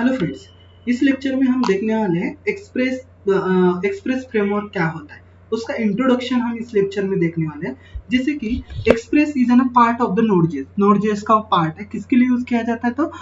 Hello friends, इस lecture में हम देखने वाले हैं एक्सप्रेस फ्रेमवर्क क्या होता है। उसका इंट्रोडक्शन हम इस लेक्चर में देखने वाले हैं। जैसे कि Express is an part of the Node JS का पार्ट है। किसके लिए यूज किया जाता है? तो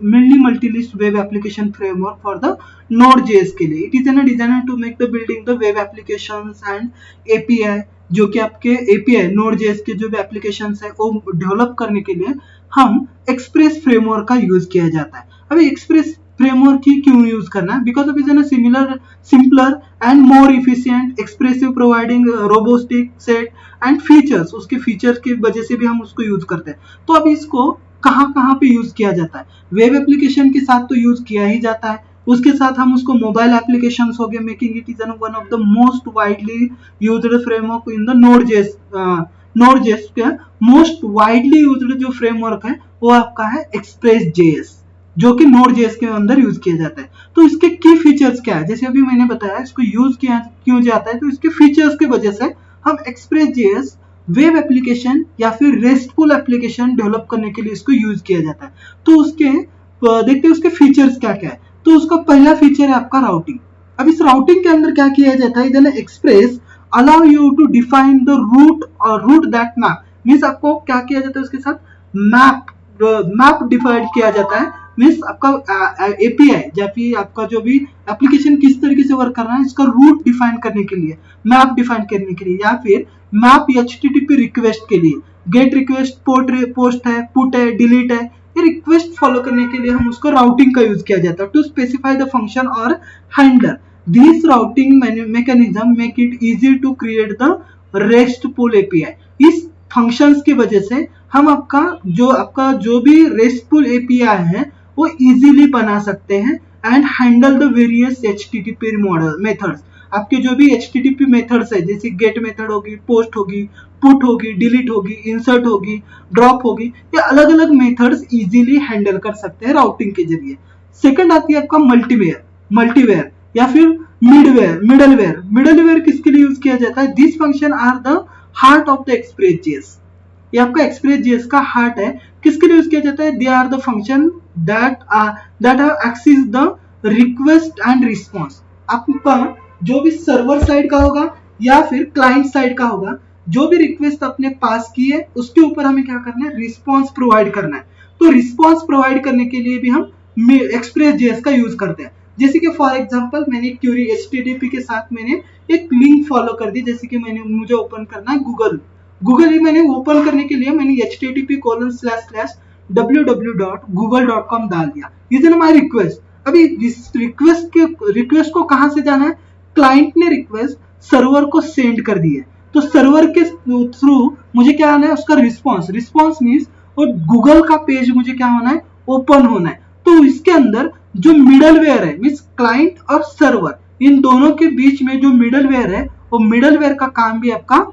mini multilist web application framework for the Node JS के लिए। It is an designer to make the building the web applications and API, जो कि आपके एपीआई नोड.js के जो भी एप्लीकेशंस है वो डेवलप करने के लिए हम एक्सप्रेस फ्रेमवर्क का यूज किया जाता है। अभी एक्सप्रेस फ्रेमवर्क ही क्यों यूज करना है? Because of is an simpler and more efficient expressive providing robustic set and features. उसके फीचर्स की वजह से भी हम उसको यूज करते हैं। तो अभी इसको कहाँ कहाँ पे यूज किया जाता है? वेब एप्लीकेशन के साथ तो यूज किया ही जाता है। उसके साथ हम उसको मोबाइल एप्लीकेशंस हो गए, making it is one of the most widely used framework in the Node JS के मोस्ट वाइडली यूज्ड जो फ्रेमवर्क है वो आपका है एक्सप्रेस.js, जो कि नोड.js के अंदर यूज किया जाता है। तो इसके की फीचर्स क्या है? जैसे अभी मैंने बताया इसको यूज किया क्यों जाता है, तो इसके फीचर्स की वजह से हम एक्सप्रेस.js वेब एप्लीकेशन या फिर रेस्टफुल एप्लीकेशन डेवलप करने के लिए इसको यूज किया जाता है। तो उसके देखते हैं उसके फीचर्स क्या क्या है। तो उसका पहला फीचर है आपका राउटिंग। अब इस राउटिंग के अंदर क्या किया जाता है? Then Express allow you to define the route that map means आपको क्या किया जाता है उसके साथ मैप डिफाइन किया जाता है। मीन्स आपका एपीआई या फिर आपका जो भी एप्लीकेशन किस तरीके से वर्क कर रहा है इसका रूट डिफाइन करने के लिए, मैप डिफाइन करने के लिए, या फिर मैप एचटीटीपी रिक्वेस्ट के लिए गेट रिक्वेस्ट पोस्ट है, पुट है, डिलीट है, ये रिक्वेस्ट फॉलो करने के लिए हम उसको राउटिंग का यूज किया जाता है टू स्पेसिफाई द फंक्शन और handler. This routing mechanism make it easy to create the RESTful API। इस फंक्शंस की वजह से हम आपका जो भी RESTful API है वो इजीली बना सकते हैं and handle the various HTTP methods. आपके जो भी HTTP मेथड्स है जैसे गेट मेथड होगी, पोस्ट होगी, पुट होगी, डिलीट होगी, इंसर्ट होगी, ड्रॉप होगी, ये अलग अलग मेथड्स इजीली हैंडल कर सकते हैं राउटिंग के जरिए। सेकंड आती है आपका मल्टीवेयर या फिर मिडलवेयर किसके लिए यूज किया जाता है? This function are the heart of the Express JS. ये आपका एक्सप्रेस.js का हार्ट है। किसके लिए यूज किया जाता है? They are the function that access the request and response. आपका जो भी सर्वर साइड का होगा या फिर क्लाइंट साइड का होगा, जो भी रिक्वेस्ट आपने पास की है उसके ऊपर हमें क्या करना है? रिस्पॉन्स प्रोवाइड करना है। तो रिस्पॉन्स प्रोवाइड करने के लिए भी हम एक्सप्रेस.js का यूज करते हैं। जैसे कि फॉर एग्जांपल मैंने क्यूरी HTTP के साथ मैंने एक लिंक फॉलो कर दी। जैसे कि मुझे ओपन करना है गूगल ही मैंने ओपन करने के लिए मैंने http://www.google.com डाल दिया। ये जो हमारी रिक्वेस्ट, अभी इस रिक्वेस्ट को कहां से जाना है? क्लाइंट ने रिक्वेस्ट सर्वर को सेंड कर दी है, तो सर्वर के थ्रू मुझे क्या आना है? उसका रिस्पॉन्स मीन्स और गूगल का पेज मुझे क्या होना है? ओपन होना है। तो इसके अंदर जो मिडलवेयर है मीन्स क्लाइंट और सर्वर, इन दोनों के बीच में जो मिडलवेयर है वो मिडलवेयर का काम भी आपका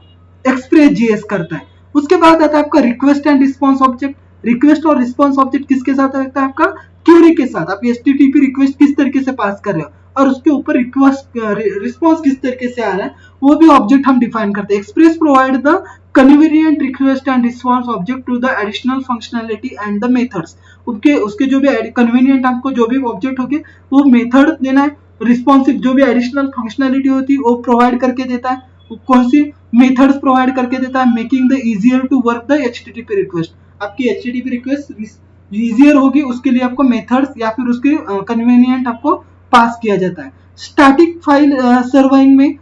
एक्सप्रेस.js करता है। उसके बाद आता है आपका request and response object. Request और रिस्पॉन्स ऑब्जेक्ट किसके साथ आता है? आपका क्यूरी के साथ। आप HTTP रिक्वेस्ट किस तरीके से पास कर रहे हो और उसके ऊपर रिस्पॉन्स किस तरीके से आ रहा है वो भी ऑब्जेक्ट हम डिफाइन करते हैं। Express provide the convenient request and response object to the additional functionality and the methods। उसके जो भी कन्वीनियंट आपको जो भी ऑब्जेक्ट होगी वो मेथड देना है, रिस्पॉन्सिव जो भी एडिशनल फंक्शनैलिटी होती है वो प्रोवाइड करके देता है, कौन सी मेथड्स प्रोवाइड करके देता है, making the easier to work the HTTP request. आपकी HTTP रिक्वेस्ट इजियर होगी उसके लिए आपको मेथड्स या फिर उसके कन्वीनियंट आपको पास किया जाता है। स्टैटिक फाइल सर्विंग में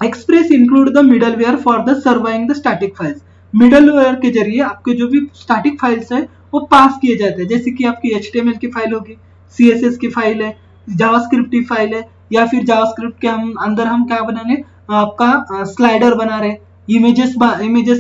Express include the middleware for the serving the static files. Middleware के जरिए आपके जो भी स्टैटिक फाइल्स है वो पास किए जाते हैं। जैसे कि आपकी HTML की फाइल होगी, CSS की फाइल है, जावास्क्रिप्ट की फाइल है, या फिर जावास्क्रिप्ट के अंदर हम क्या बनाने आपका स्लाइडर बना रहे हैं, इमेजेस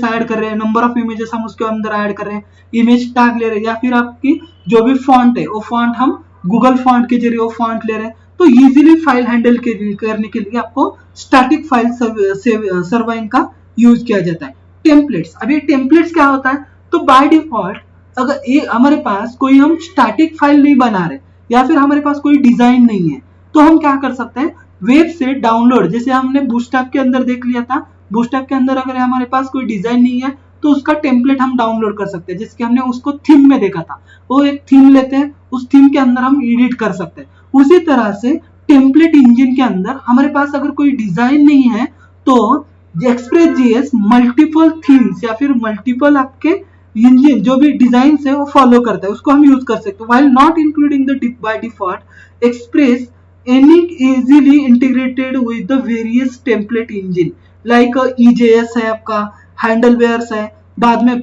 ऐड कर रहे हैं, नंबर ऑफ इमेजेस हम उसके अंदर ऐड कर रहे हैं, इमेज टैग ले रहे हैं, या फिर आपकी जो भी फॉन्ट है वो फॉन्ट हम गूगल फॉन्ट के जरिए वो फॉन्ट ले रहे हैं। तो इजीली फाइल हैंडल करने के लिए आपको स्टैटिक फाइल सर्विंग का यूज किया जाता है। टेम्पलेट्स, अब ये टेम्पलेट्स क्या होता है? तो बाय डिफॉल्ट अगर ये हमारे पास कोई हम स्टैटिक फाइल नहीं बना रहे या फिर हमारे पास कोई डिजाइन नहीं है तो हम क्या कर सकते हैं? वेब से डाउनलोड, जैसे हमने बूटस्ट्रैप के अंदर देख लिया था, बूटस्ट्रैप के अंदर अगर हमारे पास कोई डिजाइन नहीं है तो उसका टेम्पलेट हम डाउनलोड कर सकते हैं, जिसके हमने उसको थीम में देखा था। वो एक थीम लेते हैं, उस थीम के अंदर हम एडिट कर सकते हैं। उसी तरह से टेम्पलेट इंजन के अंदर हमारे पास अगर कोई डिजाइन नहीं है तो एक्सप्रेस जीएस मल्टीपल थीम्स या फिर मल्टीपल आपके इंजन जो भी डिजाइन है वो फॉलो करता है, उसको हम यूज कर सकते हैं। While not including the by default express any easily integrated with the various template engine like EJS है आपका, हैंडलवेयर्स है, बाद में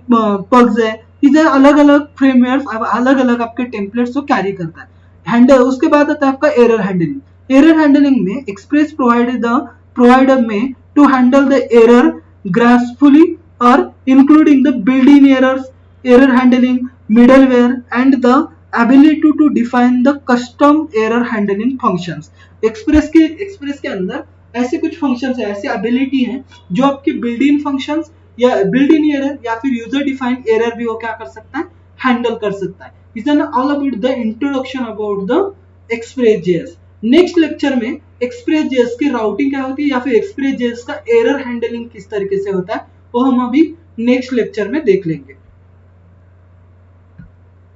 पग्स है। इसे अलग अलग फ्रेमवेयर अलग अलग आपके टेम्पलेट्स को कैरी करता है। हैंडल उसके बाद आता है आपका एरर हैंडलिंग। एरर हैंडलिंग में एक्सप्रेस प्रोवाइडर में to handle the error gracefully और including the built in errors, error handling, middleware and the ability to define the custom error handling functions. Express के अंदर ऐसे कुछ फंक्शंस है, ऐसी एबिलिटी है जो आपके बिल्ड इन फंक्शंस या बिल्ड इन एरर या फिर यूजर डिफाइंड एरर भी वो क्या कर सकता है, हैंडल कर सकता है। Is an all about the introduction about the express JS. Next lecture में एक्सप्रेस जेएस की राउटिंग क्या होती है या फिर एक्सप्रेस जेएस का एरर हैंडलिंग किस तरीके से होता है वो हम अभी नेक्स्ट लेक्चर में देख लेंगे।